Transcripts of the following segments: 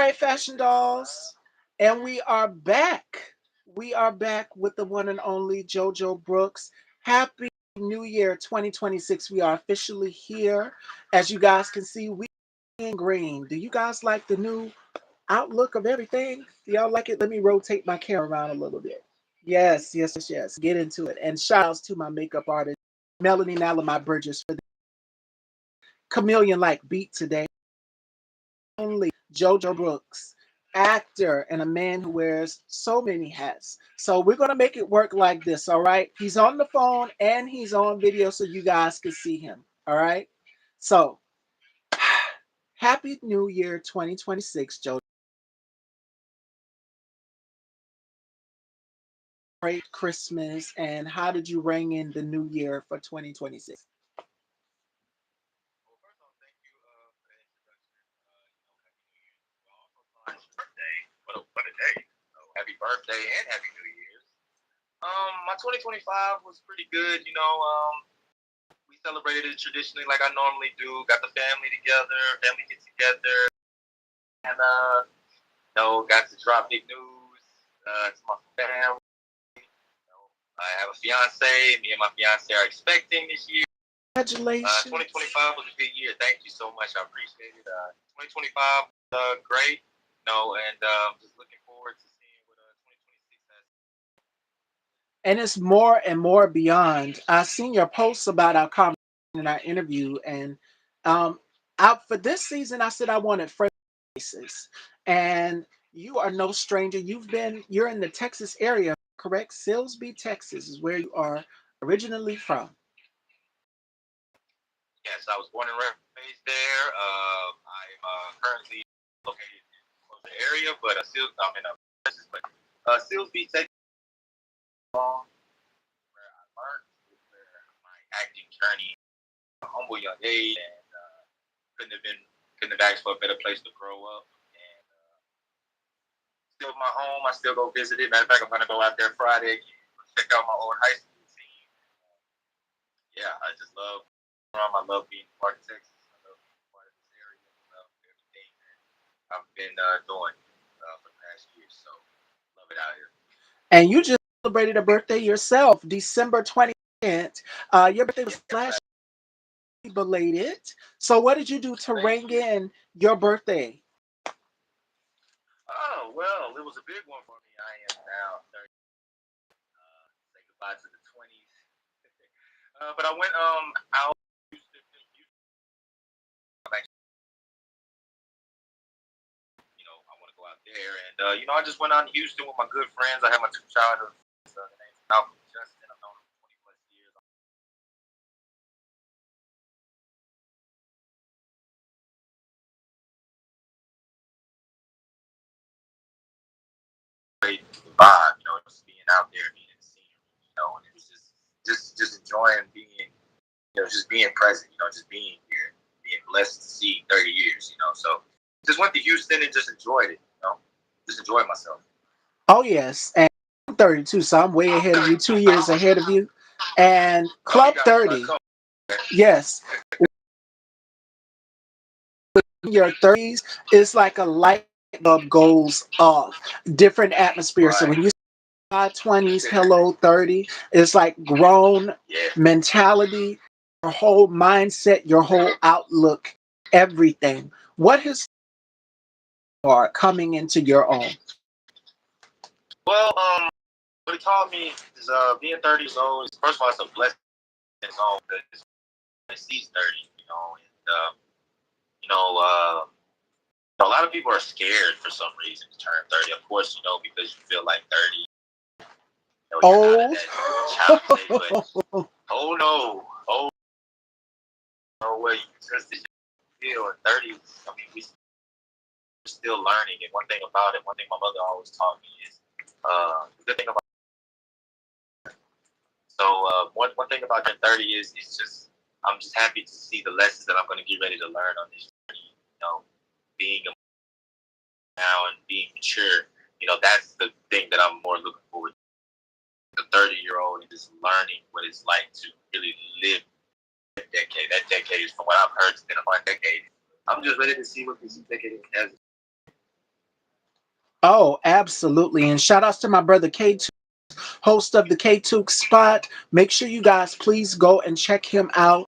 right, fashion dolls. And we are back. We are back with the one and only Jojo Brooks. Happy New Year 2026. We are officially here. As you guys can see, we in green. Do you guys like the new outlook of everything? Do y'all like it? Let me rotate my camera around a little bit. Yes, yes, yes, yes. Get into it. And shout outs to my makeup artist, Melanie Nalamai Burgess, for the chameleon like beat today. Only Jojo Brooks, actor and a man who wears so many hats. So we're gonna make it work like this, all right? He's on the phone and he's on video so you guys can see him. All right. So happy New Year 2026, Jojo. Great Christmas, and how did you ring in the new year for 2026? Well, first off, thank you for the introduction. Happy New Year's as well. Also, Todd's birthday. What a day. So, happy birthday and Happy New Year's. My 2025 was pretty good. We celebrated it traditionally like I normally do. Got the family together, family get together, and got to drop big news to my family. I have a fiance. Me and my fiance are expecting this year. Congratulations. 2025 was a good year. Thank you so much. I appreciate it. 2025 was great. And just looking forward to seeing what 2026 has. And it's more and more beyond. I've seen your posts about our conversation and our interview, and um, out for this season, I said I wanted fresh faces, and you are no stranger. You're in the Texas area, correct? Silsbee, Texas, is where you are originally from. Yes, I was born and raised there. I'm currently located in the area, but still I'm in a Texas, but Silsbee, Texas, where I learned, where my acting journey, a humble young age, and couldn't have been couldn't have asked for a better place to grow up. And still my home. I still go visit it. Matter of fact, I'm gonna go out there Friday again, check out my old high school team. Yeah, I just love. I love being part of Texas. I love being part of this area. I love everything that I've been doing for the past year. So love it out here. And you just celebrated a birthday yourself, December 20th. Your birthday was Yes, last year, belated. So what did you do to thank ring you. in your birthday? Oh well, it was a big one for me. I am now 30. Say goodbye to the 20s. But I went out. I want to go out there, and I just went out in Houston with my good friends. I have my two childhood friends. Their name's Malcolm and Justin. I've known them for 20 plus years. Great vibe, just being out there, being in the scenery, and it was just enjoying being, just being present, just being here, being blessed to see 30 years, So just went to Houston and just enjoyed it, just enjoyed myself. Oh yes, and I'm 32, so I'm way ahead of you, 2 years ahead of you. And Oh, you Club got 30, come. yes, in your 30s, it's like a light bulb goes off. Different atmosphere. So Right. when you say 20s, hello 30, it's like grown Yeah. mentality, your whole mindset, your whole outlook, everything. What has are coming into your own? Well, what it taught me is being 30 years old is first of all it's a blessing in its own because it sees 30, and a lot of people are scared for some reason to turn 30. Of course, because you feel like 30, you're not in Oh, that child state, but oh no, oh no way, you just feel at 30. I mean, we're still learning, and one thing about it, one thing my mother always taught me is the good thing about one thing about your 30 is just I'm just happy to see the lessons that I'm going to get ready to learn on this journey. Being a now and being mature. That's the thing that I'm more looking forward to. The 30-year-old and just learning what it's like to really live that decade. That decade is, from what I've heard, it's been a fun decade. I'm just ready to see what this decade has. Oh, absolutely. And shout outs to my brother K2, host of the K2 Spot. Make sure you guys please go and check him out.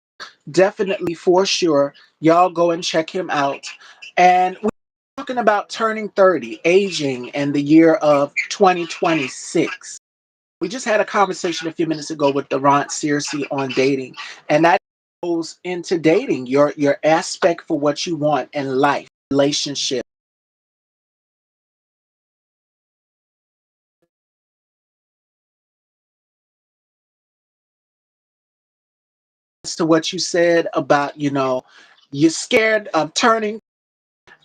Definitely for sure. Y'all go and check him out. And we're talking about turning 30, aging, and the year of 2026. We just had a conversation a few minutes ago with Durant Searcy on dating, and that goes into dating, your aspect for what you want in life, relationship. As to what you said about, you're scared of turning.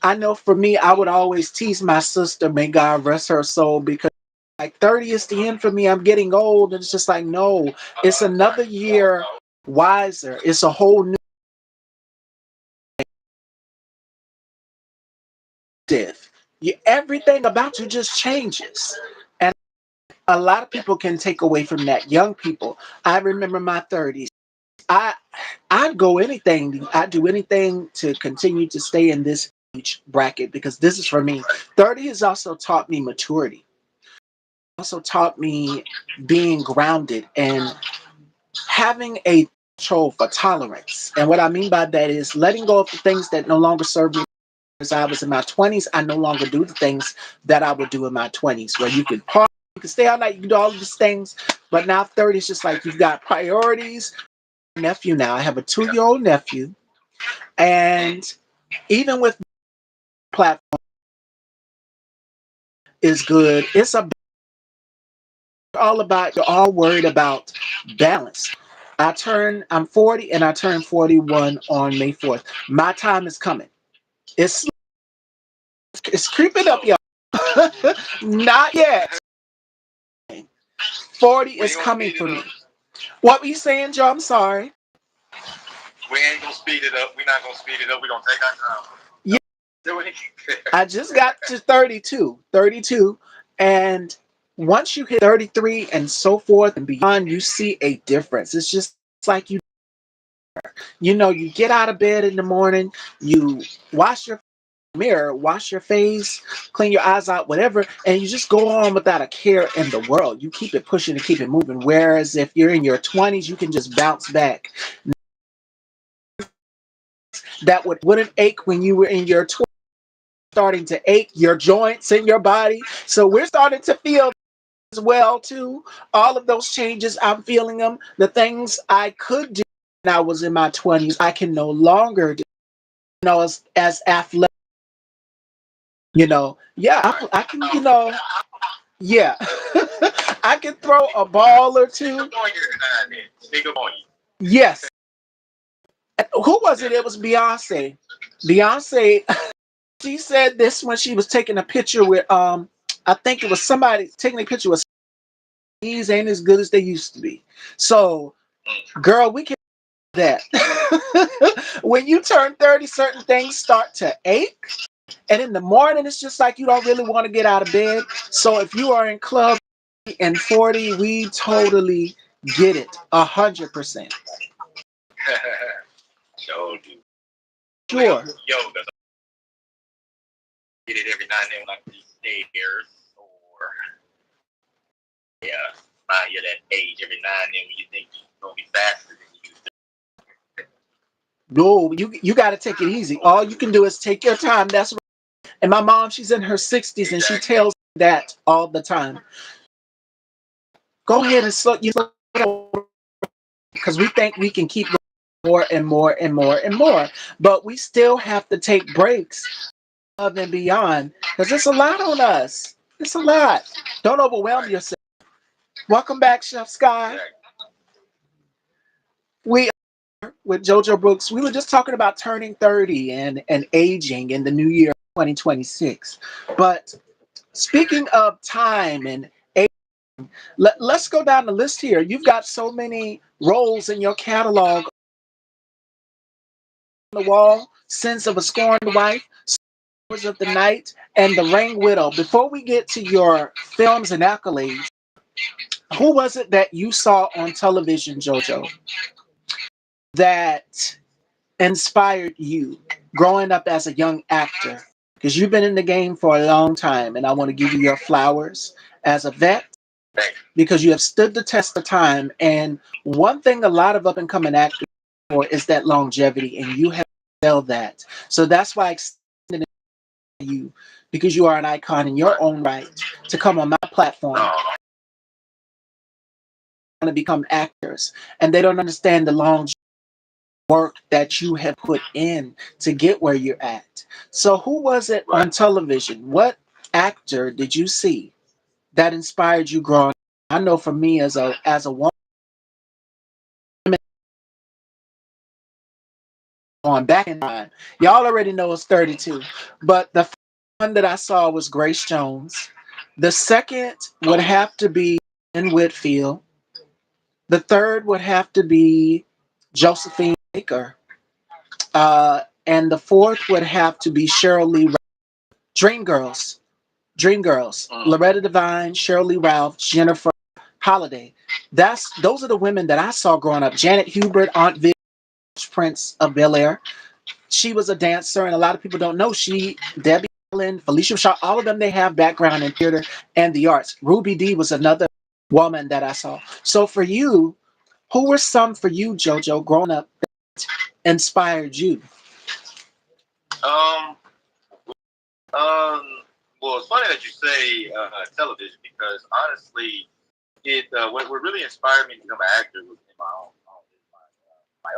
I know for me, I would always tease my sister, may God rest her soul, because like 30 is the end for me. I'm getting old. And it's just like, no, it's another year wiser. It's a whole new diff. Everything about you just changes. And a lot of people can take away from that. Young people, I remember my 30s. I I'd go anything. I'd do anything to continue to stay in this age bracket because this is for me. 30 has also taught me maturity. Also taught me being grounded and having a control for tolerance. And what I mean by that is letting go of the things that no longer serve me. As I was in my 20s, I no longer do the things that I would do in my 20s, where you could party, you could stay all night, you could do all of these things. But now 30 is just like you've got priorities. Nephew now, I have a 2-year-old nephew, and even with platform is good, it's all about you're all worried about balance. I'm 40 and I turn 41 on May 4th. My time is coming. It's it's creeping up, y'all. Not yet. 40 We is ain't gonna coming speed for it me. up. What were you saying, Joe? I'm sorry. We ain't gonna speed it up. We're not gonna speed it up. We're gonna take our time. Yeah, Do it. I just got to 32. 32. And once you hit 33 and so forth and beyond, you see a difference. It's just like you get out of bed in the morning, you wash your mirror, wash your face, clean your eyes out, whatever, and you just go on without a care in the world. You keep it pushing and keep it moving. Whereas if you're in your 20s, you can just bounce back. That wouldn't ache when you were in your 20s, starting to ache your joints in your body. So we're starting to feel as well too. All of those changes, I'm feeling them. The things I could do when I was in my 20s, I can no longer do. As athletic, yeah, I can, yeah, I can throw a ball or Speak two. up on your man. Speak up on you. Yes. Who was it? It was Beyonce. Beyonce, she said this when she was taking a picture with I think it was somebody taking a picture with these ain't as good as they used to be. So, girl, we can do that. When you turn 30, certain things start to ache. And in the morning, it's just like you don't really want to get out of bed. So if you are in club and 40, we totally get it. 100%. So, do Sure. yoga. Get it every now and then when I see stairs or yeah, remind you of that age every now and then when you think you're gonna be faster than you used No, you got to take it easy. All you can do is take your time. That's right. And my mom, she's in her 60s, to. and she Exactly. tells me that all the time. Go ahead and slow you because we think we can keep going more and more and more and more, but we still have to take breaks above and beyond because it's a lot on us. It's a lot. Don't overwhelm Right. yourself. Welcome back, Chef Sky. Exactly. We with Jojo Brooks. We were just talking about turning 30 and aging in the new year 2026. But speaking of time and age, let's go down the list here. You've got so many roles in your catalog on the wall: Sins of a Scorned Wife, Stars of the Night, and The Ring Widow. Before we get to your films and accolades, who was it that you saw on television, Jojo, that inspired you growing up as a young actor? because you've been in the game for a long time, and I want to give you your flowers as a vet Thank you. because you have stood the test of time. And one thing a lot of up and coming actors for is that longevity, and you have excelled that. So that's why I extended it to you because you are an icon in your own right to come on my platform No, to become actors, and they don't understand the long work that you have put in to get where you're at. So, who was it right. on television? What actor did you see that inspired you growing up? I know for me as a woman on back in time, y'all already know it's 32, but the first one that I saw was Grace Jones. The second Oh would yeah. have to be in Whitfield. The third would have to be Josephine Baker. And the fourth would have to be Cheryl Lee. Dreamgirls. Dreamgirls. Mm. Loretta Devine, Cheryl Lee Ralph, Jennifer Holiday. Those are the women that I saw growing up. Janet Hubert, Aunt Viv, Prince of Bel Air. She was a dancer, and a lot of people don't know Debbie Allen, Felicia Shaw, all of them, they have background in theater and the arts. Ruby Dee was another woman that I saw. So for you, who were some for you, JoJo, growing up, inspired you? Um. Um. Well, it's funny that you say television because honestly, what really inspired me to become an actor was in my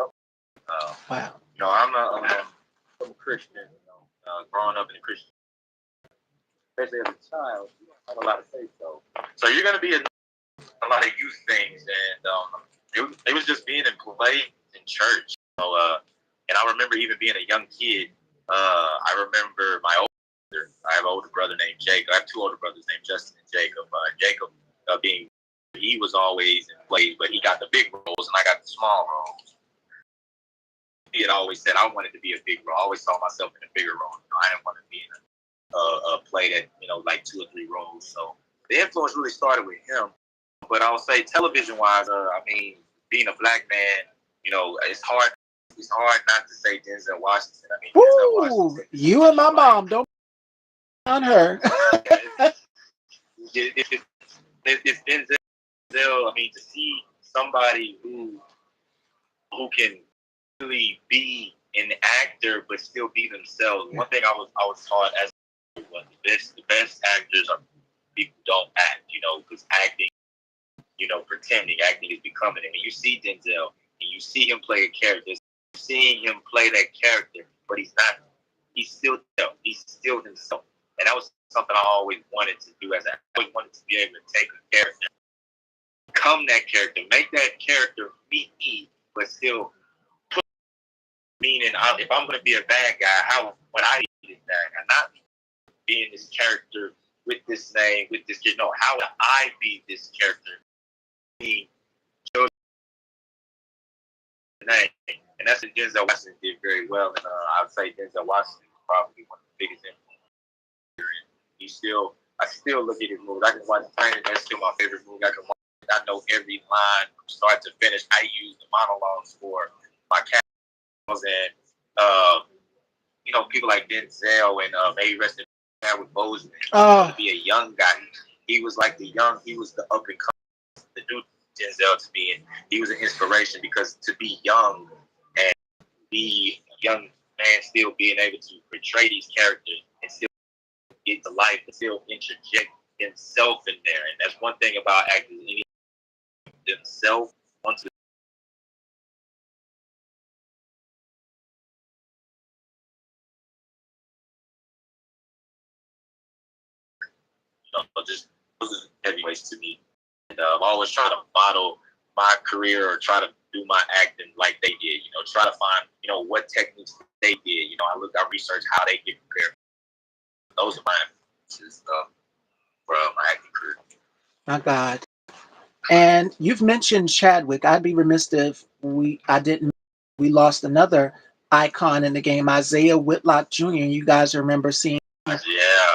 own. Uh, Wow. I'm a Christian. Growing up in a Christian, especially as a child, you don't have a lot of say so. So you're gonna be a lot of youth things, and it was just being in play in church. And I remember even being a young kid. I remember my older brother. I have an older brother named Jacob. I have two older brothers named Justin and Jacob. Jacob being he was always in plays, but he got the big roles, and I got the small roles. He had always said I wanted to be a big role. I always saw myself in a bigger role. I didn't want to be in a play that like two or three roles. So the influence really started with him. But I'll say television wise, I mean, being a black man, it's hard. It's hard not to say Denzel Washington. I mean, Denzel Woo! Washington You and my is like, mom don't on her. it's Denzel. I mean, to see somebody who can really be an actor but still be themselves. One thing I was taught as was the best actors are people who don't act. Because acting, pretending. Acting is becoming. And when you see Denzel and you see him play a character, seeing him play that character, but he's not. He's still himself. He's still himself. And that was something I always wanted to do as an actor. I always wanted to be able to take a character, become that character, make that character me, but still meaning if I'm going to be a bad guy, how would I be this bad guy? Not being this character with this name, with this kid. No, how would I be this character? Being Jojo name. And that's what Denzel Washington did very well. And I would say Denzel Washington is probably one of the biggest influences. I still look at his movies. I can watch Training. That's still my favorite movie. I know every line from start to finish. I use the monologues for my characters and people like Denzel and maybe rest in peace with Bozeman. To Oh, be a young guy, he was like he was the up and coming, the new Denzel to me, and he was an inspiration because to be young and be a young man still being able to portray these characters and still get to life and still interject himself in there, and that's one thing about actors. Any themselves onto just those are heavyweights to me. And I'm always trying to model my career or try to do my acting like they did. Try to find what techniques they did. I research how they get prepared. Those are my influences for my acting career. my God. And you've mentioned Chadwick. I'd be remiss if I didn't. We lost another icon in the game, Isaiah Whitlock Jr. You guys remember seeing Yeah.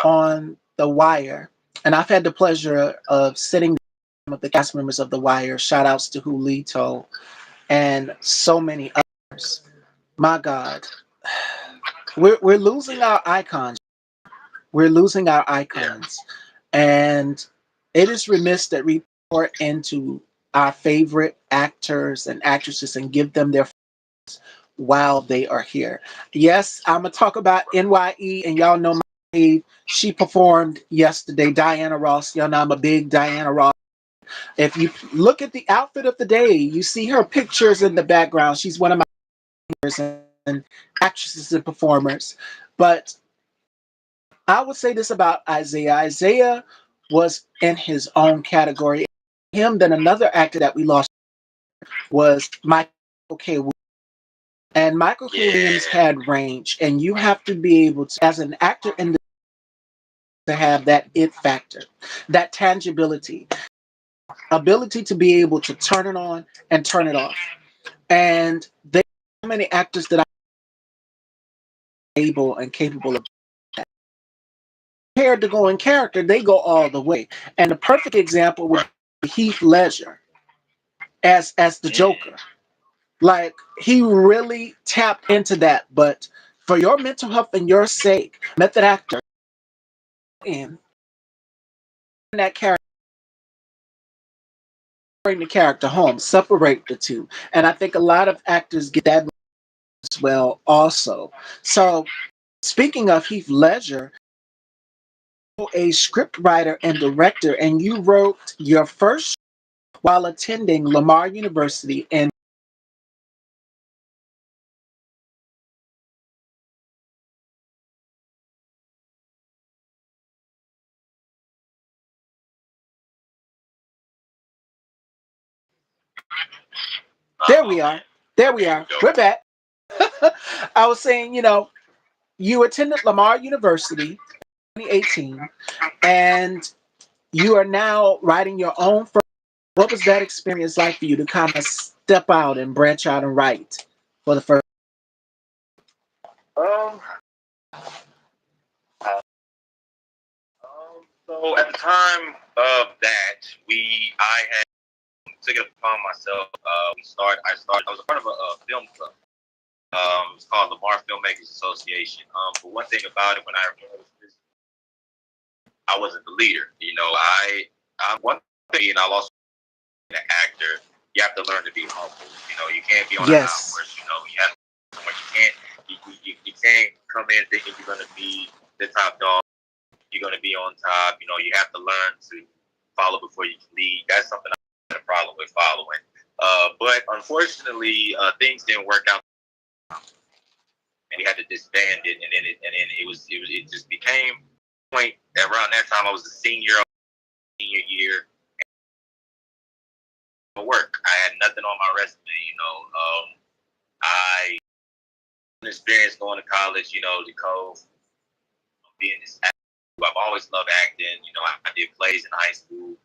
on The Wire. And I've had the pleasure of sitting with the cast members of The Wire. Shout outs to Julito and so many others. My God. We're losing our icons. We're losing our Yeah. icons. And it is remiss that we pour into our favorite actors and actresses and give them their while they are here. Yes, I'm gonna talk about NYE, and y'all know my fave. She performed yesterday, Diana Ross. Y'all know I'm a big Diana Ross. If you look at the outfit of the day, you see her pictures in the background. She's one of my favorites and actresses and performers. But I would say this about Isaiah. Isaiah was in his own category. Him, then another actor that we lost was Michael K. And Michael K. Williams Yeah. had range, and you have to be able to, as an actor, in the, to have that it factor, that tangibility, ability to be able to turn it on and turn it off. And there are so many actors that are able and capable of prepared to go in character. They go all the way. And the perfect example would Right. be Heath Ledger as the Joker. Mm. Like he really tapped into that. But for your mental health and your sake, method actor in that character, bring the character home, separate the two. And I think a lot of actors get that as well also. So speaking of Heath Ledger, a script writer and director, and you wrote your first while attending Lamar University in there we are. Man. There we There are. we go. We're back. I was saying, you attended Lamar University 2018 and you are now writing your own first. What was that experience like for you to kind of step out and branch out and write for the first? Um, so at the time of that, I had took it upon myself. I was a part of a film club. It's called the Lamar Filmmakers Association. But one thing about it, when I remember this, I wasn't the leader. I'm one thing, and I lost an actor. You have to learn to be humble. You can't be on a high Yes. horse. You have to, you can't come in thinking you're going to be the top dog. You're going to be on top. You have to learn to follow before you can lead. That's something I had a problem with following. But unfortunately, things didn't work out, and we had to disband it. And then it just became point around that time. I was a senior year of work. I had nothing on my resume. I experience going to college. The code being this. I've always loved acting. I did plays in high school,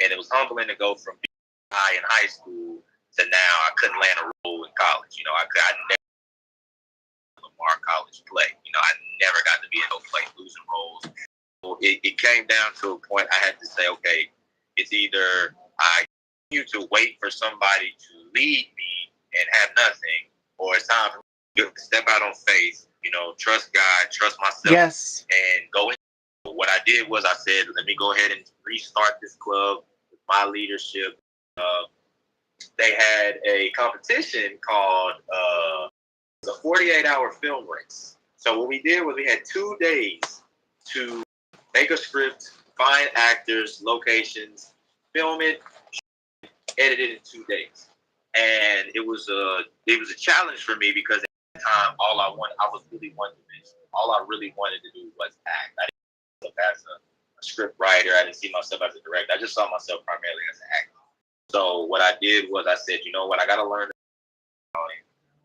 and it was humbling to go from being high in high school to now I couldn't land a role in college. I never Lamar college play. I never got to be in no play losing roles. So it came down to a point I had to say, okay, it's either I continue to wait for somebody to lead me and have nothing, or it's time for me to step out on faith. Trust God, trust myself, Yes. and go in. What I did was I said, let me go ahead and restart this club with my leadership. Uh, they had a competition called a 48-hour film race. So what we did was we had 2 days to make a script, find actors, locations, film it, edit it in 2 days. And it was a challenge for me because at the time I was really one dimensional. All I really wanted to do was act. I didn't see myself as a script writer. I didn't see myself as a director. I just saw myself primarily as an actor. So what I did was I said, you know what, I got to learn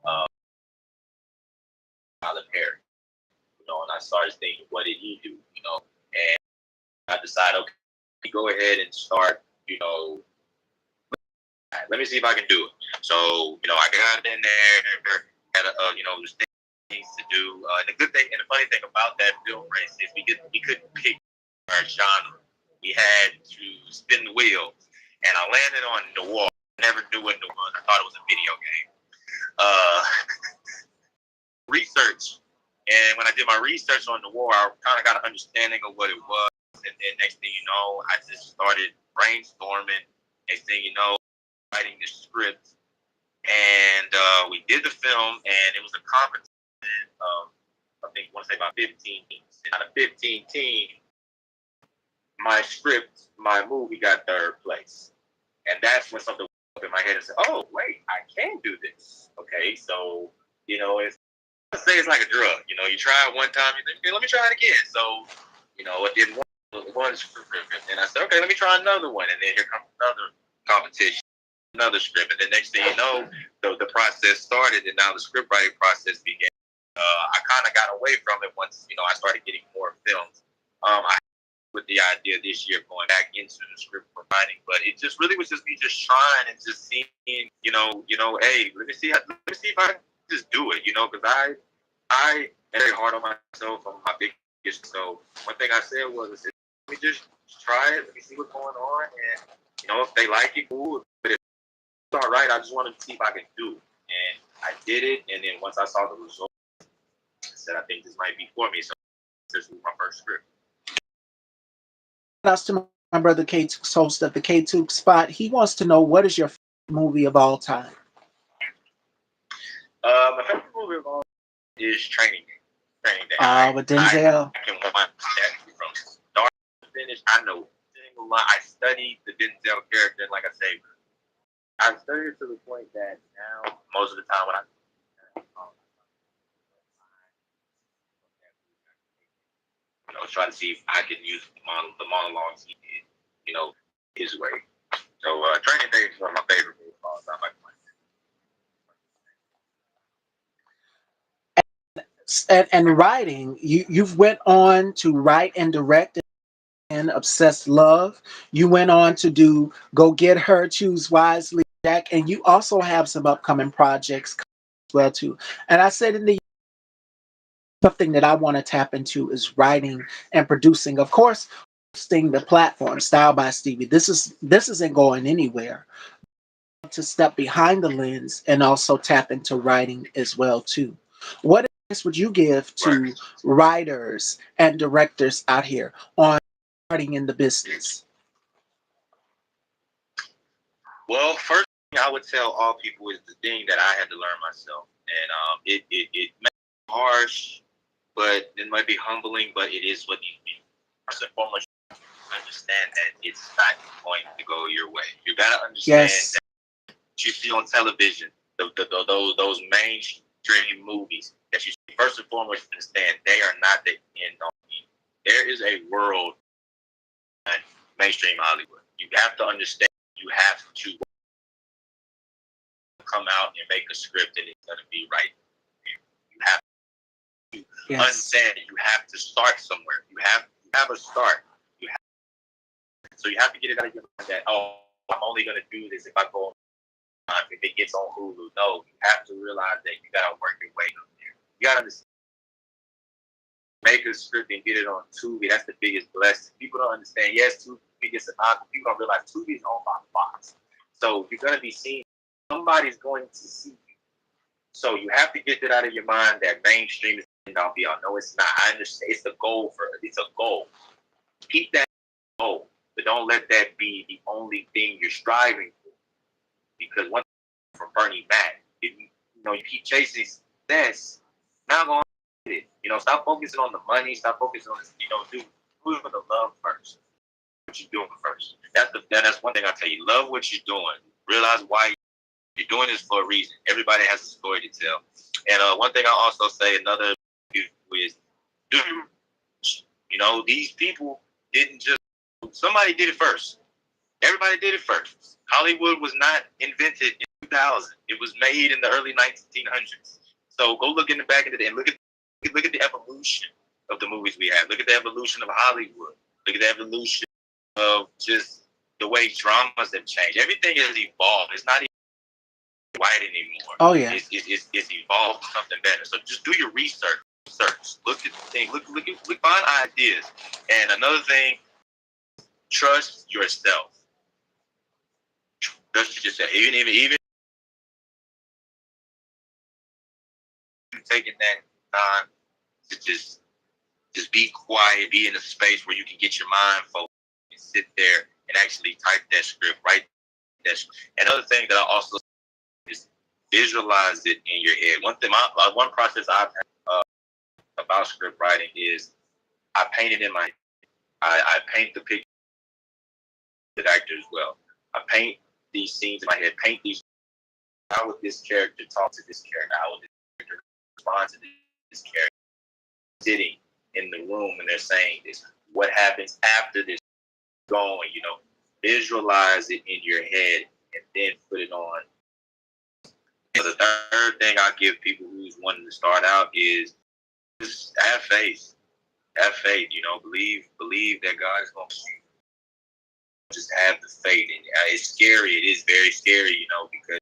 uh, Tyler Perry. And I started thinking, what did he do? And I decided, okay, go ahead and start, let me see if I can do it. So, I got in there, had there's things to do. And the good thing and the funny thing about that film race is we couldn't pick our genre. We had to spin the wheel, and I landed on Noir. Never knew what Noir was. I thought it was a video game. Uh, research And when I did my research on the war, I kind of got an understanding of what it was. And then next thing you know, I just started brainstorming. Next thing you know, writing the script. And we did the film, and it was a competition of, I think, I want to say about 15 teams. And out of 15 teams, my script, my movie got third place. And that's when something went up in my head and said, oh, wait, I can do this. Okay, so, it's, let's say it's like a drug. You try it one time, you think, okay, let me try it again. So, it didn't work. One script, and I said, okay, let me try another one. And then here comes another competition, another script. And the next thing you know, the process started, and now the script writing process began. I kind of got away from it once, I started getting more films. I with the idea this year of going back into the script for writing, but it just really was just me just trying and just seeing, hey, let me see if I can just do it, because I am very hard on myself. I'm my biggest. So one thing I said was, let me just try it. Let me see what's going on, and if they like it, cool. But if it's all right, I just wanted to see if I can do it, and I did it. And then once I saw the result, I said, I think this might be for me. So this was my first script. Shouts to my brother K2, host of the K2 Spot. He wants to know what is your favorite movie of all time. My favorite movie of all is Training Day. Training Day. With Denzel. I can watch that from start to finish. I know single line. I studied the Denzel character, and like I say, I've studied it to the point that now most of the time when I try to see if I can use the monologues he did, his way. So Training Day is one of my favorite movies of all time. And writing, you've went on to write and direct and Obsessed Love. You went on to do Go Get Her, Choose Wisely, Jack, and you also have some upcoming projects as well too. And I said in the something that I want to tap into is writing and producing. Of course, hosting the platform Style by Stevie. This isn't going anywhere. To step behind the lens and also tap into writing as well too. What advice would you give to writers and directors out here on starting in the business? Well, first thing I would tell all people is the thing that I had to learn myself, and it may be harsh, but it might be humbling, but it is what you need. First and foremost, understand that it's not going to go your way. You gotta understand Yes. that you see on television, those mainstream movies that you see. First and foremost, understand they are not the end all. There is a world in mainstream Hollywood. You have to understand. You have to come out and make a script and it's going to be right. You have to understand that you have to start somewhere. You have a start. So you have to get it out of your mind that, oh, I'm only going to do this if I go on, if it gets on Hulu. No, you have to realize that you got to work your way up there. You got to understand. Make a script and get it on Tubi. That's the biggest blessing. People don't understand. Yes, Tubi gets an Oscar. People don't realize Tubi is owned by Fox. So you're going to be seen. Somebody's going to see you. So you have to get that out of your mind that mainstream is not be on. No, it's not. I understand. It's a goal it's a goal. Keep that goal, but don't let that be the only thing you're striving for. Because one thing from Bernie Mac, if you keep chasing success, not going to get it. Stop focusing on the money. Stop focusing on do it for the love first. What you're doing first. That's one thing I tell you. Love what you're doing. Realize why you're doing this for a reason. Everybody has a story to tell. And one thing I also say, another is, do these people didn't just, somebody did it first. Everybody did it first. Hollywood was not invented in 2000. It was made in the early 1900s. So go look in the back of it and look at the evolution of the movies we have. Look at the evolution of Hollywood. Look at the evolution of just the way dramas have changed. Everything has evolved. It's not white anymore. Oh yeah. It's evolved to something better. So just do your research. Look at the thing. Look, find ideas. And another thing, trust yourself. Trust yourself. Even taking that time to just be quiet, be in a space where you can get your mind focused and sit there and actually type that script, write that script. And another thing that I also is visualize it in your head. One thing, one process I've had about script writing is I paint it in my head. I paint the picture of the actor as well. I paint these scenes in my head, paint these. How would this character talk to this character? How would this character respond to this character? Sitting in the room and they're saying this. What happens after this? Going, visualize it in your head and then put it on. And the third thing I give people who's wanting to start out is just have faith. Have faith, believe that God is going to just have the faith. And it's scary. It is very scary, because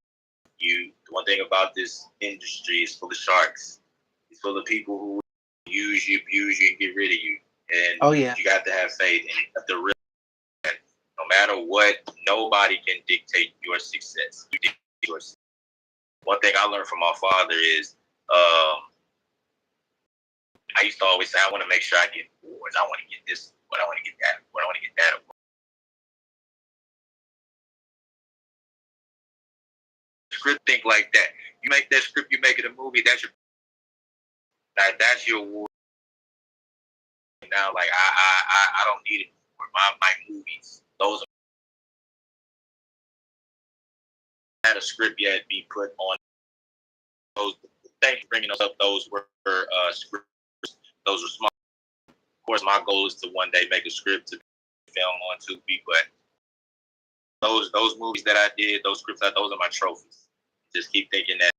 the one thing about this industry is full of sharks. It's full of people who use you, abuse you, and get rid of you. And Oh yeah. you got to have faith. And you have to realize that no matter what, nobody can dictate your success. You dictate your success. One thing I learned from my father is I used to always say, I want to make sure I get awards. I want to get this, but I want to get that, but I want to get that award. Script think like that. You make that script, you make it a movie. That's your award. Now, like I don't need it for my movies. Those are not a script yet be put on those. Thanks for bringing those up. Those were scripts. Those were small. Of course, my goal is to one day make a script to film on Tubi, but those movies that I did, those scripts, those are my trophies. Just keep thinking that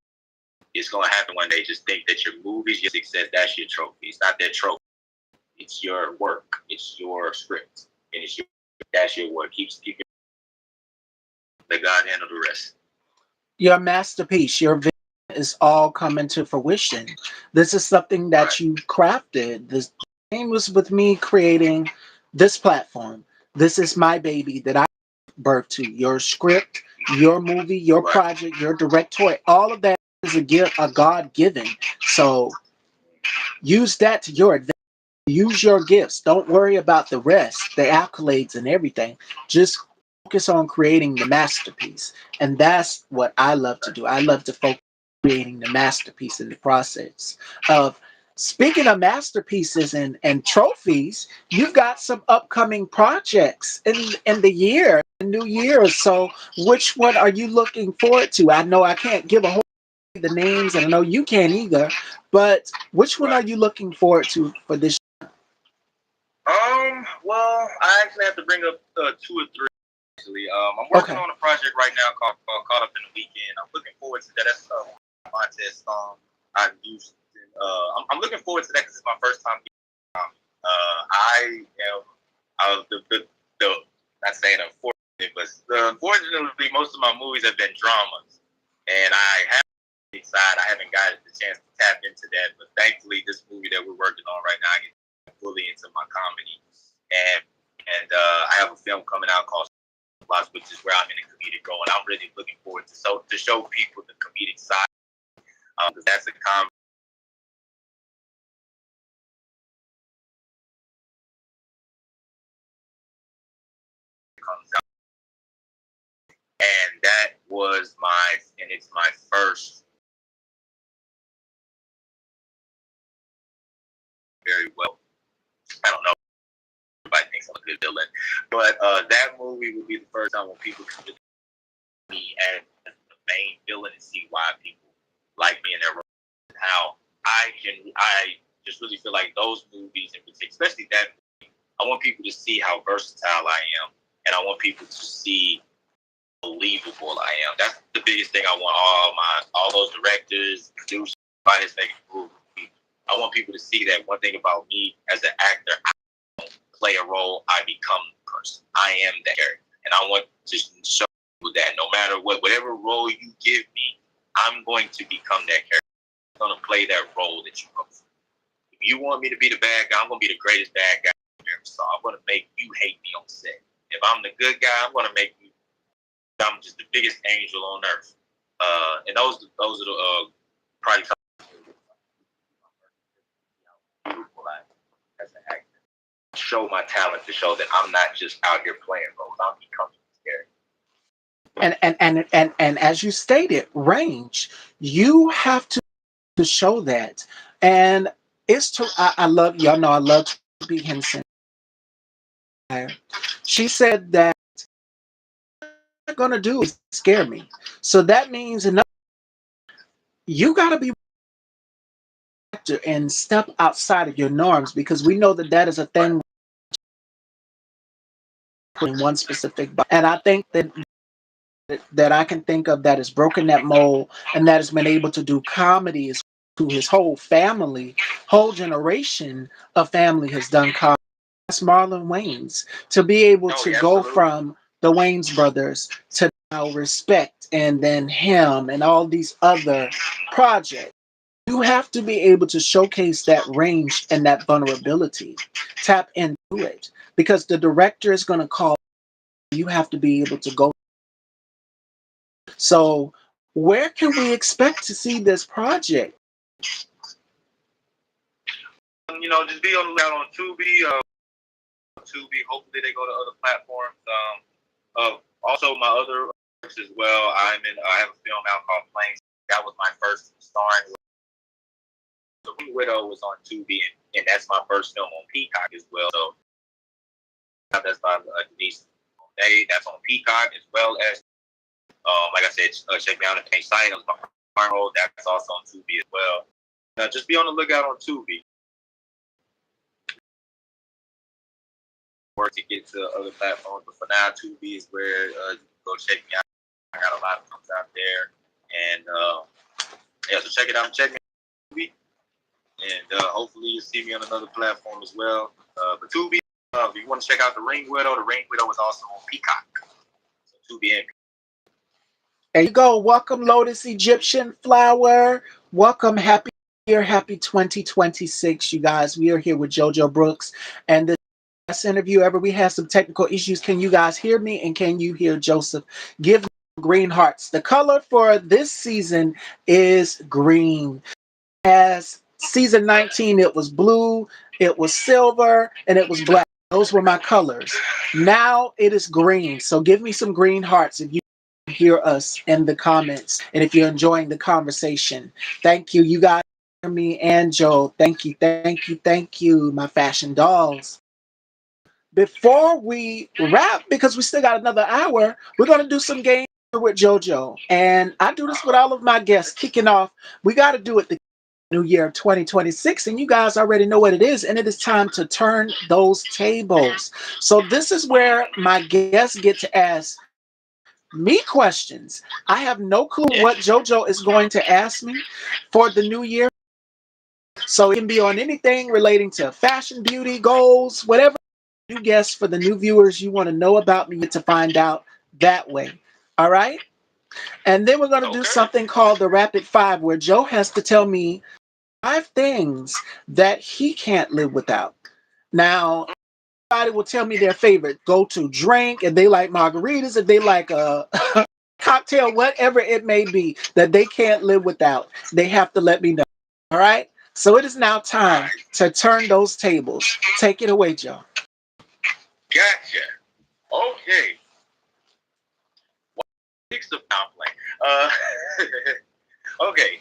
it's going to happen one day. Just think that your movies, your success, that's your trophy. It's not that trophy. It's your work. It's your script, and that's your work. Keep let God handle the rest. Your masterpiece, your vision is all coming to fruition. This is something Right. that you crafted. The same was with me creating this platform. This is my baby that I birthed to. Your script, your movie, your Right. project, your director, all of that is a gift, a God given. So use that to your advantage. Use your gifts. Don't worry about the rest, the accolades and everything. Just focus on creating the masterpiece. And that's what I love to do. I love to focus on creating the masterpiece in the process of speaking of masterpieces and trophies, you've got some upcoming projects in the year, the new year. So which one are you looking forward to? I know I can't give a whole the names and I know you can't either, but which one Right. are you looking forward to for this? Well, I actually have to bring up two or three. Actually, I'm working Okay. on a project right now called "Caught Up in the Weekend." I'm looking forward to that. That's a contest song I've used. I'm looking forward to that because it's my first time. I am the not saying unfortunately, but unfortunately, most of my movies have been dramas, and I haven't side. I haven't got the chance to tap into that, but thankfully, this movie that we're working on right now, I get fully into my comedy, and I have a film coming out called Lots, which is where I'm in a comedic role, and I'm really looking forward to show people the comedic side. Because that's a comedy that comes out, and it's my first very well. I don't know. Everybody thinks I'm a good villain, but that movie would be the first time when people can really see me as the main villain and see why people like me in their role. How I just really feel like those movies in particular, especially that movie, I want people to see how versatile I am, and I want people to see how believable I am. That's the biggest thing I want all those directors, producers, everybody that's making movies. I want people to see that one thing about me as an actor, I play a role, I become the person. I am the character. And I want to show people that no matter whatever role you give me, I'm going to become that character. I'm going to play that role that you wrote for. If you want me to be the bad guy, I'm going to be the greatest bad guy you ever saw. I'm going to make you hate me on set. If I'm the good guy, I'm going to make you, I'm just the biggest angel on earth. And those are the probably show my talent to show that I'm not just out here playing roles. I'm becoming scary. And as you stated, range. You have to show that. And it's to I love y'all know I love to be Henson. She said that what gonna do is scare me. So that means another you gotta be actor and step outside of your norms because we know that that is a thing in one specific and I think that I can think of that has broken that mold and that has been able to do comedy is to his whole family, whole generation of family has done comedy. That's Marlon Wayans. To be able Oh to yeah, go absolutely. from the Wayans brothers to now Respect and then him and all these other projects. You have to be able to showcase that range and that vulnerability. Tap into it. Because the director is going to call you have to be able to go. So where can we expect to see this project? Just be on the lookout on Tubi. Tubi. Hopefully they go to other platforms. Also my other works as well. I have a film out called Planes. That was my first starring. The Widow was on Tubi, and that's my first film on Peacock as well. So that's by Denise Day. That's on Peacock as well as like I said, check me out at site. That was my role. That's also on Tubi as well. Just be on the lookout on Tubi. Work to get to other platforms, but for now, Tubi is where you can go check me out. I got a lot of films out there, and yeah, so check it out. Check me out, Tubi, and hopefully you'll see me on another platform as well. But Tubi, if you want to check out the Ring Widow is also on Peacock. So Tubi and There you go. Welcome, Lotus Egyptian Flower. Welcome, happy year, happy 2026, you guys. We are here with Jojo Brooks, and this last interview ever. We had some technical issues. Can you guys hear me? And can you hear Joseph? Give me green hearts. The color for this season is green. As season 19, it was blue, it was silver, and it was black. Those were my colors. Now it is green. So give me some green hearts if you hear us in the comments and if you're enjoying the conversation. Thank you. You guys hear me and Joe. Thank you, thank you, thank you, my fashion dolls. Before we wrap, because we still got another hour, we're going to do some games with JoJo. And I do this with all of my guests kicking off. We got to do it the new year of 2026, and you guys already know what it is, and it is time to turn those tables. So this is where my guests get to ask me questions. I have no clue what JoJo is going to ask me for the new year. So it can be on anything relating to fashion, beauty, goals, whatever you guess for the new viewers you want to know about me to find out that way. All right? And then we're going to do okay. something called the Rapid Five, where Joe has to tell me five things that he can't live without. Now, everybody will tell me their favorite go-to drink, if they like margaritas, if they like a cocktail, whatever it may be that they can't live without. They have to let me know. All right? So it is now time to turn those tables. Take it away, Joe. Gotcha. Okay. Six of conflict. Okay.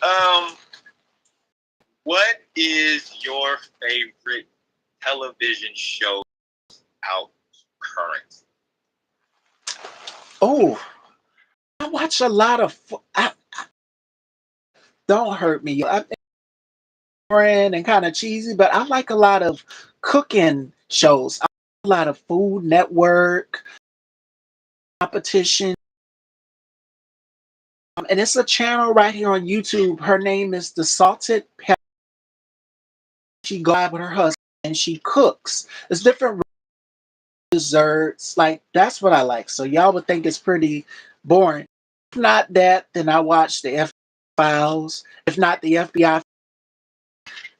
What is your favorite television show out current? Oh, I watch a lot of. Don't hurt me. I'm boring and kind of cheesy, but I like a lot of cooking shows. I like a lot of Food Network, competition. And it's a channel right here on YouTube. Her name is The Salted Pepper. She goes out with her husband and she cooks. It's different desserts. Like, that's what I like. So y'all would think it's pretty boring. If not that, then I watch the Files. If not the FBI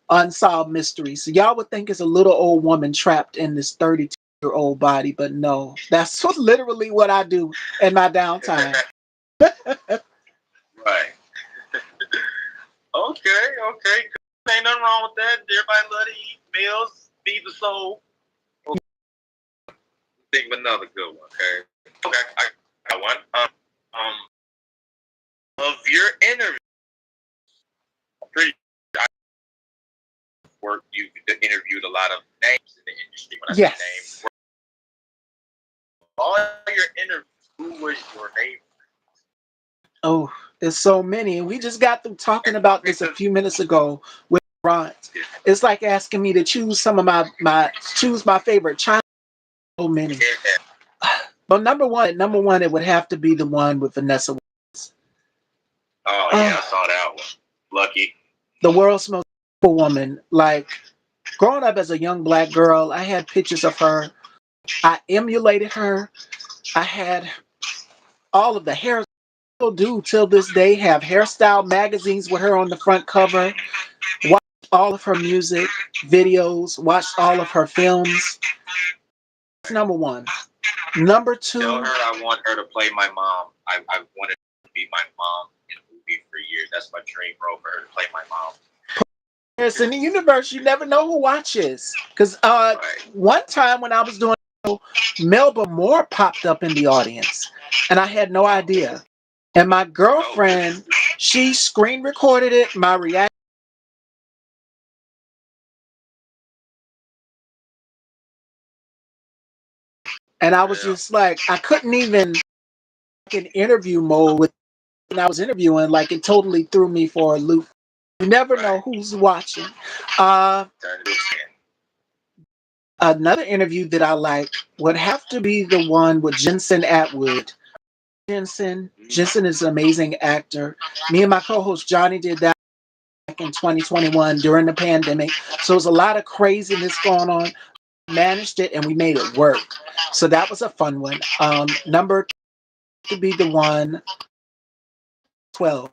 Unsolved Mysteries. So y'all would think it's a little old woman trapped in this 32-year-old body, but no. That's literally what I do in my downtime. Right. Okay, okay. Ain't nothing wrong with that. Everybody love to eat meals, feed the soul. think of another good one. Okay, I got one. Of your interview, pretty work. You've interviewed a lot of names in the industry. When I say names, Yes. all your interviews, who was your name? Oh, there's so many. We just got through talking about this a few minutes ago with Ron. It's like asking me to choose some of my favorite China. So many. Yeah. Well, number one, it would have to be the one with Vanessa Williams. Oh yeah, I saw that one. Lucky. The world's most beautiful woman. Like growing up as a young black girl, I had pictures of her. I emulated her. I had all of the hair. Still do till this day have hairstyle magazines with her on the front cover. Watched all of her music videos. Watched all of her films. That's number one. Number two. Tell her I want her to play my mom. I wanted her to be my mom in a movie for years. That's my dream role for her to play my mom. It's in the universe. You never know who watches. Because Right. one time when I was doing Melba Moore popped up in the audience, and I had no idea. And my girlfriend, she screen recorded it. My reaction, and I was just like, I couldn't even in interview mode with when I was interviewing. Like it totally threw me for a loop. You never know who's watching. Uh, Another interview that I like would have to be the one with Jensen Atwood. Jensen is an amazing actor. Me and my co-host Johnny did that back in 2021 during the pandemic. So it was a lot of craziness going on. Managed it and we made it work. So that was a fun one. Number to be the one 12.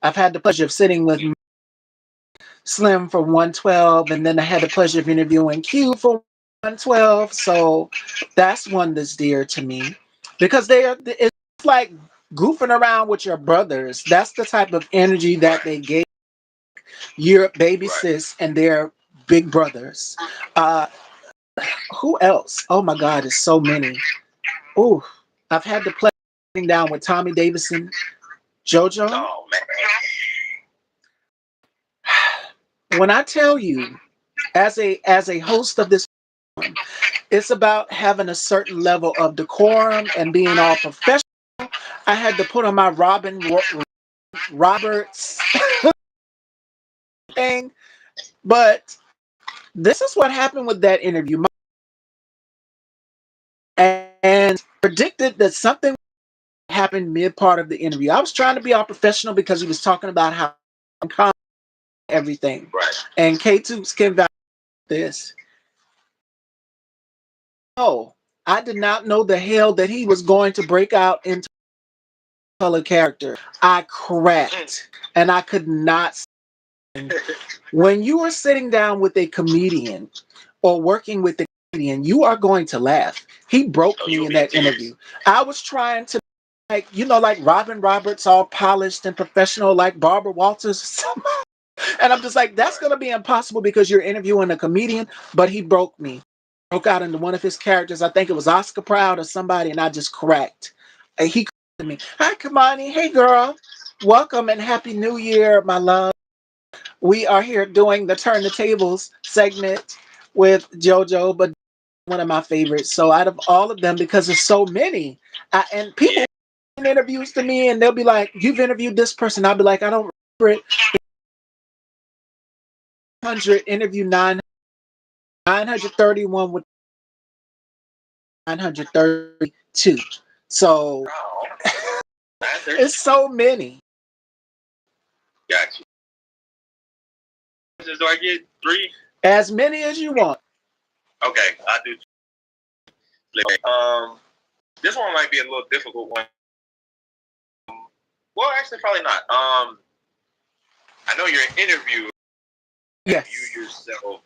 I've had the pleasure of sitting with Slim for 112, and then I had the pleasure of interviewing Q for 112. So that's one that's dear to me because it's like goofing around with your brothers. That's the type of energy that they gave your baby sis and their big brothers. Uh, who else? Oh my God, it's so many. Oh, I've had the pleasure of sitting down with Tommy Davidson, Jojo. Oh man. When I tell you, as a host of this, it's about having a certain level of decorum and being all professional. I had to put on my Roberts thing, but this is what happened with that interview. And predicted that something happened mid part of the interview. I was trying to be all professional because he was talking about how everything. Right. And K-Tubes came back with this. Oh, I did not know the hell that he was going to break out into color character. I cracked and I could not. When you are sitting down with a comedian or working with a comedian, you are going to laugh. He broke me in that interview. I was trying to like Robin Roberts, all polished and professional, like Barbara Walters. And I'm just like, that's gonna be impossible because you're interviewing a comedian. But he broke me. Broke out into one of his characters. I think it was Oscar Proud or somebody, and I just cracked. And he called to me, "Hi, Kamani. Hey, girl. Welcome and happy New Year, my love. We are here doing the Turn the Tables segment with JoJo, but one of my favorites. So out of all of them, because there's so many, and people interviews to me, and they'll be like, "You've interviewed this person." I'll be like, "I don't remember it." 100 interview 931 with 932. So it's so many. Got you. Do I get 3? As many as you want. Okay, I do. This one might be a little difficult one. Well, actually, probably not. I know you're an interviewer. Yes. Have you yourself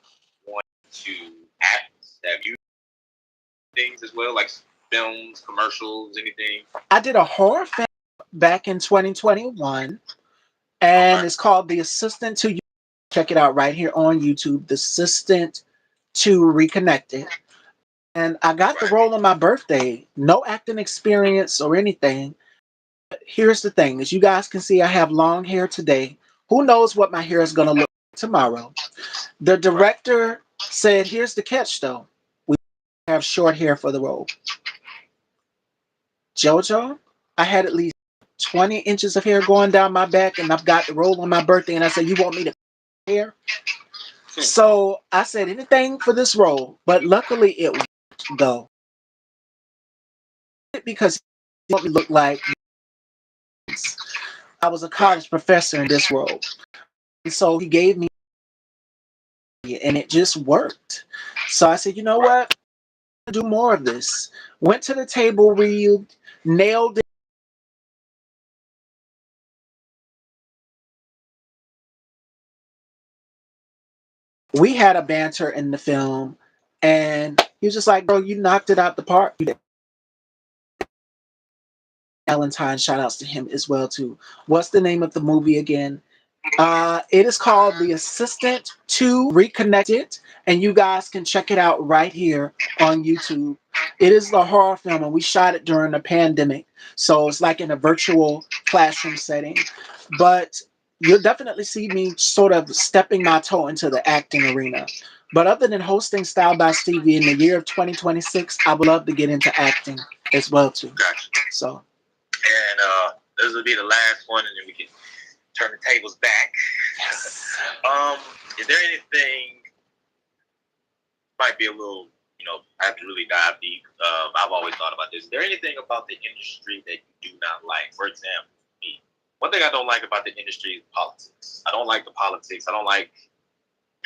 want to act? Have you things as well, like films, commercials, anything? I did a horror film back in 2021, and it's called The Assistant to You. Check it out right here on YouTube. The Assistant to Reconnected. and I got the Right. role on my birthday. No acting experience or anything. Here's the thing: as you guys can see, I have long hair today. Who knows what my hair is going to look like tomorrow? The Right. director said, "Here's the catch, though. We have short hair for the role." Jojo, I had at least 20 inches of hair going down my back, and I've got the role on my birthday. And I said, "You want me to cut hair?" So I said, "Anything for this role," but luckily it worked, though, because he want me to look like I was a Right. college professor in this role. And so he gave me, and it just worked. So I said, "You know Right. what? Do more of this." Went to the table read, nailed it. We had a banter in the film, and he was just like, "Bro, you knocked it out the park." Valentine, shout outs to him as well too. What's the name of the movie again? It is called The Assistant to Reconnected, and you guys can check it out right here on YouTube. It is the horror film, and we shot it during the pandemic, so it's like in a virtual classroom setting. But you'll definitely see me sort of stepping my toe into the acting arena. But other than hosting Style by Stevie in the year of 2026, I would love to get into acting as well too. Gotcha. So And this will be the last one, and then we can turn the tables back. yes. Is there anything might be a little, I have to really dive deep. I've always thought about this. Is there anything about the industry that you do not like? For example, me. One thing I don't like about the industry is politics. I don't like the politics. I don't like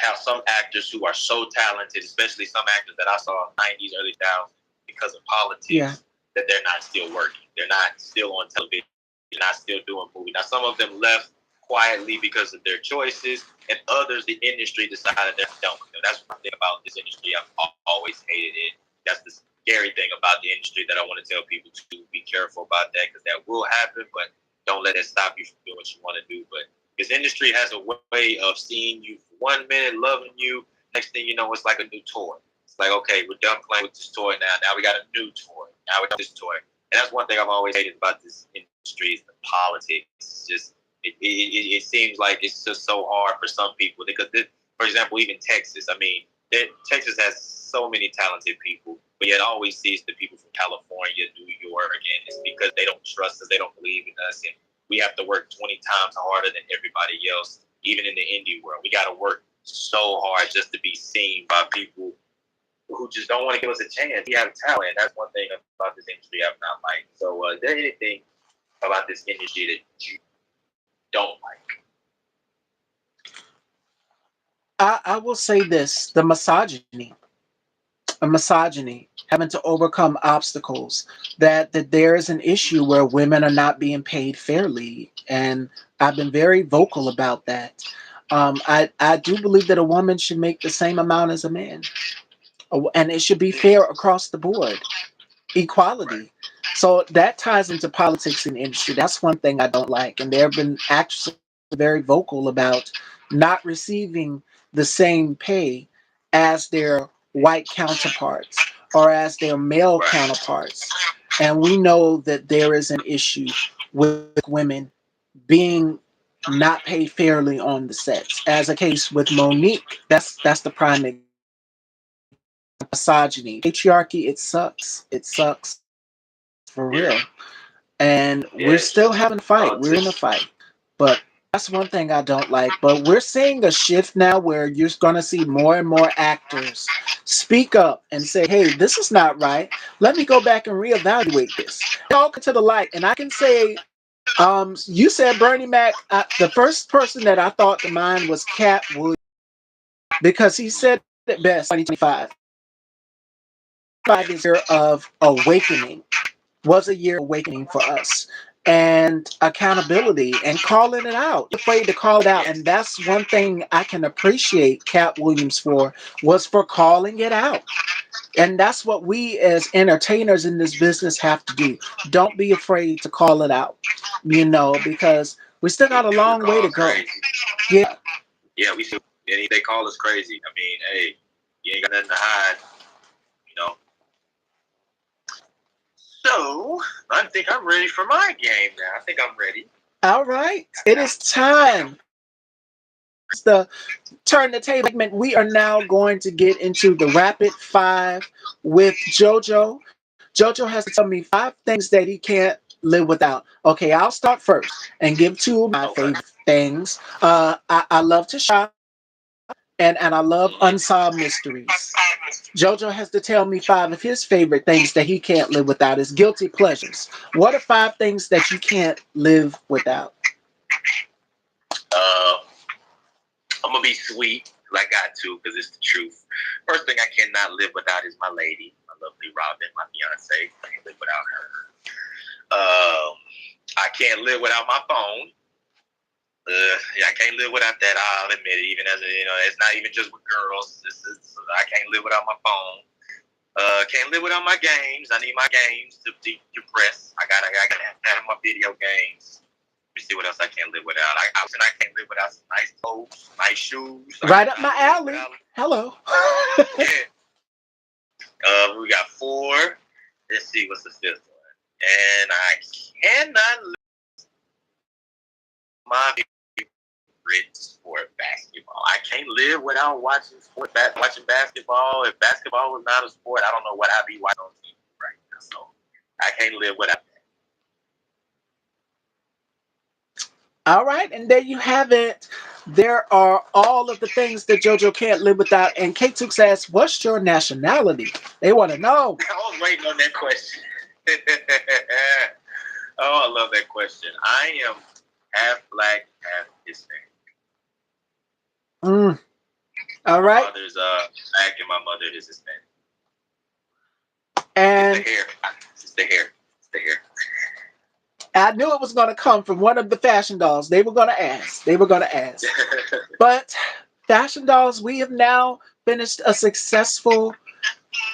how some actors who are so talented, especially some actors that I saw in the 90s, early 2000s, because of politics, Yeah. that they're not still working. They're not still on television. They're not still doing movies. Now, some of them left quietly because of their choices, and others, the industry decided they're done with them. That's one thing about this industry. I've always hated it. That's the scary thing about the industry that I want to tell people to be careful about that, because that will happen, but don't let it stop you from doing what you want to do. But this industry has a way of seeing you for 1 minute, loving you. Next thing you know, it's like a new toy. It's like, okay, we're done playing with this toy now. Now we got a new toy. Now we got this toy. And that's one thing I've always hated about this industry is the politics. It's just it seems like it's just so hard for some people because, for example, even Texas. I mean, Texas has so many talented people, but yet always sees the people from California, New York, and it's because they don't trust us, they don't believe in us, and we have to work 20 times harder than everybody else. Even in the indie world, we got to work so hard just to be seen by people who just don't want to give us a chance. We have talent. That's one thing about this industry I've not liked. So, is there anything about this industry that you don't like? I will say this: the misogyny, a misogyny, having to overcome obstacles. That there is an issue where women are not being paid fairly, and I've been very vocal about that. I do believe that a woman should make the same amount as a man, and it should be fair across the board, Right. equality. So that ties into politics in the industry. That's one thing I don't like, and there have been actresses very vocal about not receiving the same pay as their white counterparts or as their male Right. counterparts. And we know that there is an issue with women being not paid fairly on the sets. As a case with Monique, that's the prime example. Misogyny, patriarchy, it sucks. It sucks for real. Yeah. And we're Yeah. still having a fight. We're in a Politics. fight. But that's one thing I don't like. But we're seeing a shift now where you're going to see more and more actors speak up and say, "Hey, this is not right. Let me go back and reevaluate this." It all come to the light. And I can say, you said Bernie Mac. The first person that I thought to mind was Cat Williams because he said it best. 2025. 5 is a year of awakening. Was a year of awakening for us and accountability and calling it out. Afraid to call it out, and that's one thing I can appreciate Cat Williams for was for calling it out. And that's what we as entertainers in this business have to do. Don't be afraid to call it out, because we still got a People long way call to us go. crazy. Yeah, Yeah, we still. They call us crazy. I mean, hey, you ain't got nothing to hide. You know. So I think I'm ready for my game now. I think I'm ready. All right, it is time for the turn the table segment. We are now going to get into the rapid five with JoJo. JoJo has to tell me five things that he can't live without. Okay, I'll start first and give two of my Okay. favorite things. I love to shop and I love unsolved mysteries. JoJo has to tell me five of his favorite things that he can't live without, his guilty pleasures. What are five things that you can't live without? Uh, I'm gonna be sweet. 'Cause I got to, because it's the truth. First thing I cannot live without is my lady, my lovely Robin, my fiance. I can't live without her. I can't live without my phone. Yeah, I can't live without that. I'll admit it. Even as it's not even just with girls. I can't live without my phone. Can't live without my games. I need my games to depress. I gotta have my video games. Let me see what else I can't live without. I can't live without some nice clothes, nice shoes. I Right up cannot my live alley. without. Hello. Yeah. We got four. Let's see what's the fifth one. And I cannot live my favorite sport, basketball. I can't live without watching basketball. If basketball was not a sport, I don't know what I'd be watching on TV right now. So I can't live without that. All right, and there you have it. There are all of the things that JoJo can't live without. And Kate Tooks asks, "What's your nationality?" They want to know. I was waiting on that question. Oh, I love that question. I am half black, half Hispanic. Mm, all My right, father's black and my mother is Hispanic. It's the and hair. It's the hair. It's the hair. I knew it was going to come from one of the fashion dolls. They were going to ask. They were going to ask. But fashion dolls, we have now finished a successful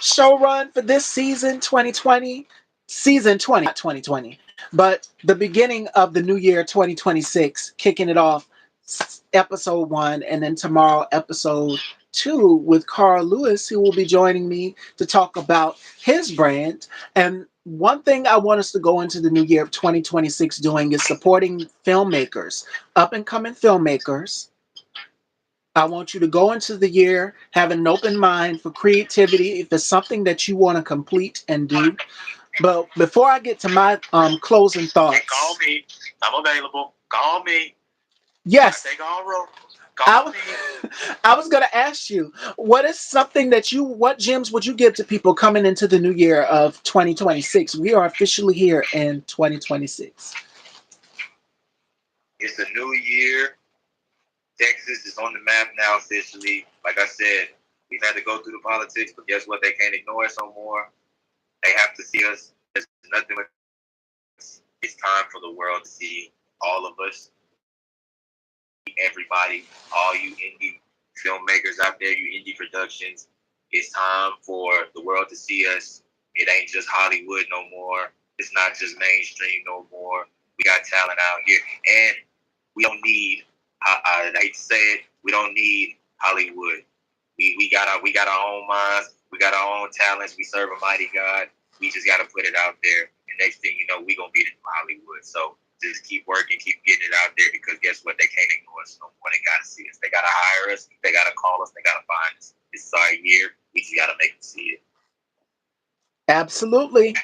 show run for this season 2020, season 20, not 2020, but the beginning of the new year 2026, kicking it off episode one, and then tomorrow episode two with Carl Lewis, who will be joining me to talk about his brand. And one thing I want us to go into the new year of 2026 doing is supporting filmmakers, up and coming filmmakers. I want you to go into the year having an open mind for creativity if it's something that you want to complete and do. But before I get to my closing And call thoughts, me. I'm available. Call me. I yes, take all roles. I, Call me. I was going to ask you, what is something that what gems would you give to people coming into the new year of 2026? We are officially here in 2026. It's a new year. Texas is on the map now officially. Like I said, we've had to go through the politics, but guess what? They can't ignore us no more. They have to see us. There's nothing but it's time for the world to see all of us, everybody, all you indie filmmakers out there, you indie productions. It's time for the world to see us. It ain't just Hollywood no more. It's not just mainstream no more. We got talent out here, and we don't need. I hate to say it, we don't need Hollywood. We got our own minds. We got our own talents. We serve a mighty God. We just got to put it out there. And next thing you know, we gonna be in Hollywood. So just keep working, keep getting it out there because guess what? They can't ignore us no more. They gotta see us. They gotta hire us. They gotta call us. They gotta find us. This is our year. We just gotta make them see it. Absolutely.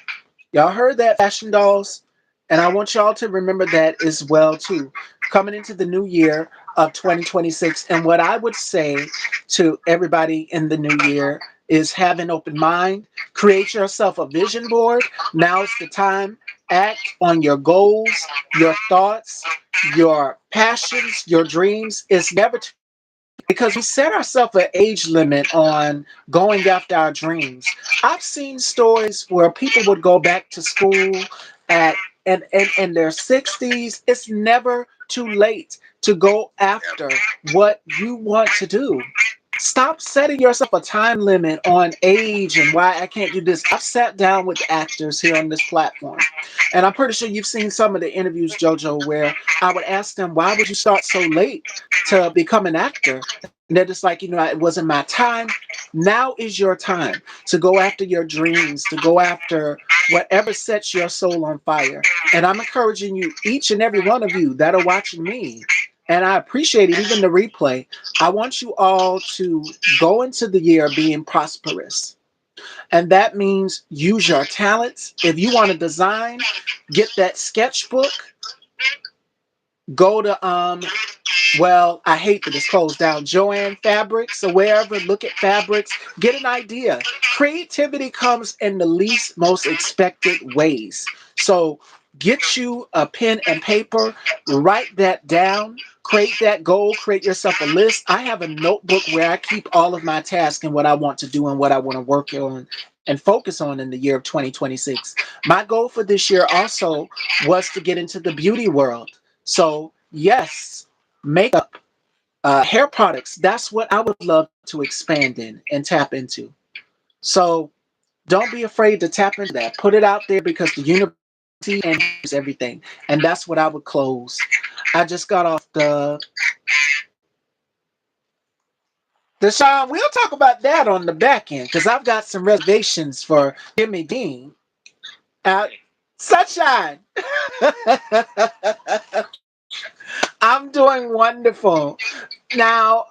Y'all heard that, fashion dolls. And I want y'all to remember that as well too. Coming into the new year of 2026. And what I would say to everybody in the new year is have an open mind, create yourself a vision board. Now is the time. Act on your goals, your thoughts, your passions, your dreams. It's never too, because we set ourselves an age limit on going after our dreams. I've seen stories where people would go back to school at in their 60s. It's never too late to go after what you want to do. Stop setting yourself a time limit on age and why I can't do this. I've sat down with actors here on this platform, and I'm pretty sure you've seen some of the interviews, JoJo, where I would ask them, why would you start so late to become an actor? And they're just like, it wasn't my time. Now is your time to go after your dreams, to go after whatever sets your soul on fire. And I'm encouraging you, each and every one of you that are watching me, and I appreciate it, even the replay. I want you all to go into the year being prosperous. And that means use your talents. If you want to design, get that sketchbook, go to well, I hate that it's closed down. Joanne Fabrics or wherever, look at fabrics, get an idea. Creativity comes in the least, most expected ways. So get you a pen and paper, write that down, create that goal, create yourself a list. I have a notebook where I keep all of my tasks and what I want to do and what I want to work on and focus on in the year of 2026. My goal for this year also was to get into the beauty world. So, yes, makeup, hair products, that's what I would love to expand in and tap into. So don't be afraid to tap into that. Put it out there because the universe and hears everything. And that's what I would close. I just got off the Sean. We'll talk about that on the back end because I've got some reservations for Jimmy Dean. Uh, Sunshine. I'm doing wonderful. Now,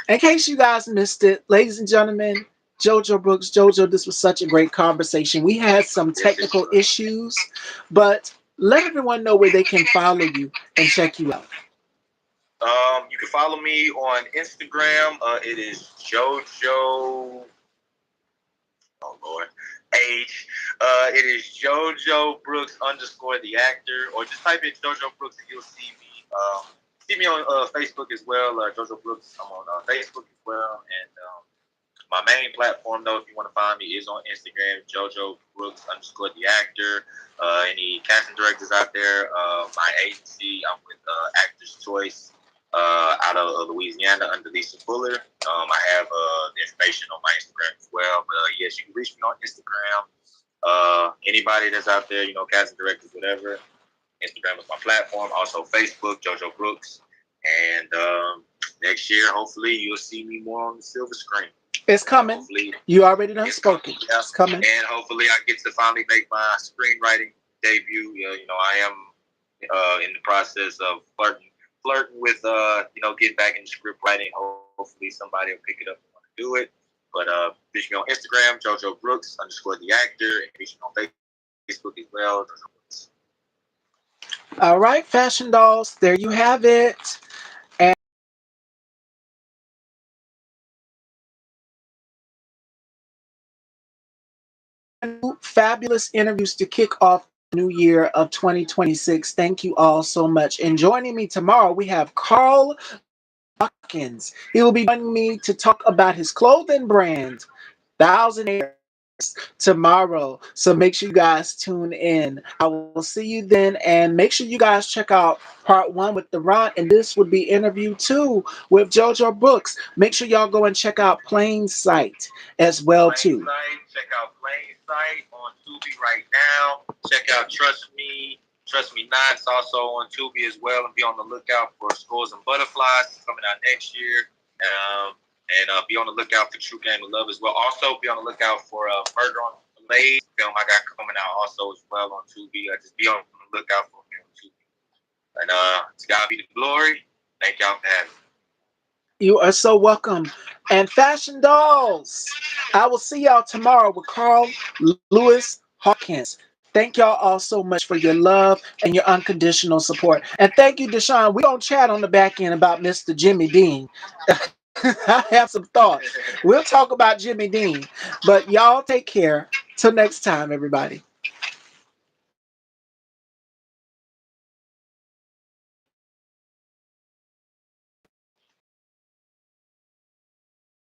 in case you guys missed it, ladies and gentlemen, Jojo Brooks, Jojo, this was such a great conversation. We had some technical issues, but let everyone know where they can follow you and check you out. You can follow me on Instagram. It is Jojo. Oh Lord, H. It is Jojo Brooks underscore the actor, or just type in Jojo Brooks and you'll see me. See me on Facebook as well. Jojo Brooks. I'm on Facebook as well, and my main platform, though, if you want to find me, is on Instagram, Jojo Brooks underscore the actor. Any casting directors out there, my agency, I'm with Actors Choice out of Louisiana under Lisa Fuller. I have the information on my Instagram as well. But yes, you can reach me on Instagram. Anybody that's out there, casting directors, whatever. Instagram is my platform. Also Facebook, Jojo Brooks. And next year, hopefully, you'll see me more on the silver screen. It's coming. You already done spoken. Yeah. It's coming. And hopefully I get to finally make my screenwriting debut. I am in the process of flirting with getting back into script writing. Hopefully somebody will pick it up and want to do it. But reach me on Instagram, Jojo Brooks underscore the actor, and reach me on Facebook as well. All right, fashion dolls, there you have it. And fabulous interviews to kick off the new year of 2026. Thank you all so much. And joining me tomorrow, we have Carl Hawkins. He will be joining me to talk about his clothing brand, Thousand Airs, tomorrow. So make sure you guys tune in. I will see you then. And make sure you guys check out part one with the Ron. And this would be interview two with Jojo Brooks. Make sure y'all go and check out Plain Sight as well too. Check out Plain Sight on Tubi right now. Check out Trust Me Not. It's also on Tubi as well. And be on the lookout for Scores and Butterflies coming out next year. And be on the lookout for True Game of Love as well. Also, be on the lookout for Murder on the Maze film I got coming out also as well on Tubi. Just be on the lookout for me on Tubi. And to God be the glory. Thank y'all for having me. You are so welcome. And Fashion Dolls, I will see y'all tomorrow with Carl Lewis Hawkins. Thank y'all all so much for your love and your unconditional support. And thank you, Deshaun. We're going to chat on the back end about Mr. Jimmy Dean. I have some thoughts. We'll talk about Jimmy Dean. But y'all take care. Till next time, everybody.